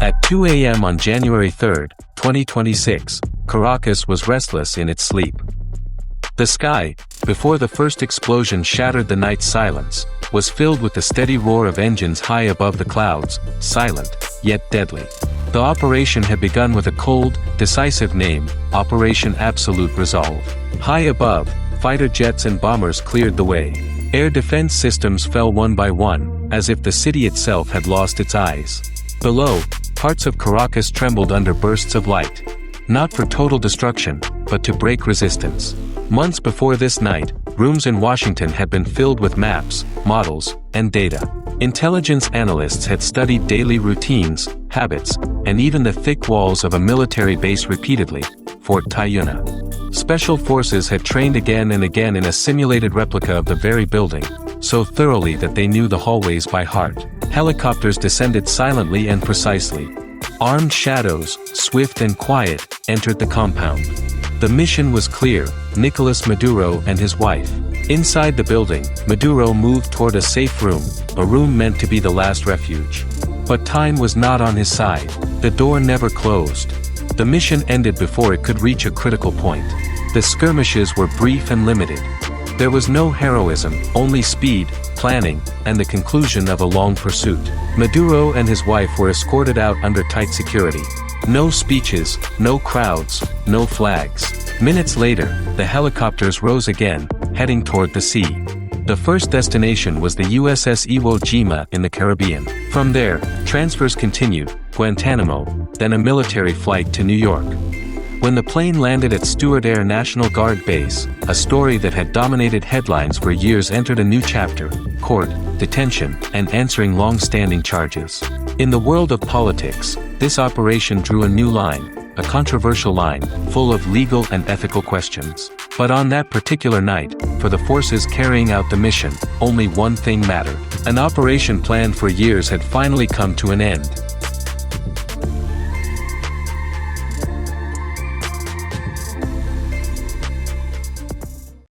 At 2 a.m. on January 3, 2026, Caracas was restless in its sleep. The sky, before the first explosion shattered the night's silence, was filled with the steady roar of engines high above the clouds, silent, yet deadly. The operation had begun with a cold, decisive name, Operation Absolute Resolve. High above, fighter jets and bombers cleared the way. Air defense systems fell one by one, as if the city itself had lost its eyes. Below, parts of Caracas trembled under bursts of light. Not for total destruction, but to break resistance. Months before this night, rooms in Washington had been filled with maps, models, and data. Intelligence analysts had studied daily routines, habits, and even the thick walls of a military base repeatedly, Fort Tayuna. Special forces had trained again and again in a simulated replica of the very building, so thoroughly that they knew the hallways by heart. Helicopters descended silently and precisely. Armed shadows, swift and quiet, entered the compound. The mission was clear: Nicolas Maduro and his wife. Inside the building, Maduro moved toward a safe room, a room meant to be the last refuge. But time was not on his side. The door never closed. The mission ended before it could reach a critical point. The skirmishes were brief and limited. There was no heroism, only speed, planning, and the conclusion of a long pursuit. Maduro and his wife were escorted out under tight security. No speeches, no crowds, no flags. Minutes later, the helicopters rose again, heading toward the sea. The first destination was the USS Iwo Jima in the Caribbean. From there, transfers continued, Guantanamo, then a military flight to New York. When the plane landed at Stewart Air National Guard Base, a story that had dominated headlines for years entered a new chapter: court, detention, and answering long-standing charges. In the world of politics, this operation drew a new line, a controversial line, full of legal and ethical questions. But on that particular night, for the forces carrying out the mission, only one thing mattered. An operation planned for years had finally come to an end.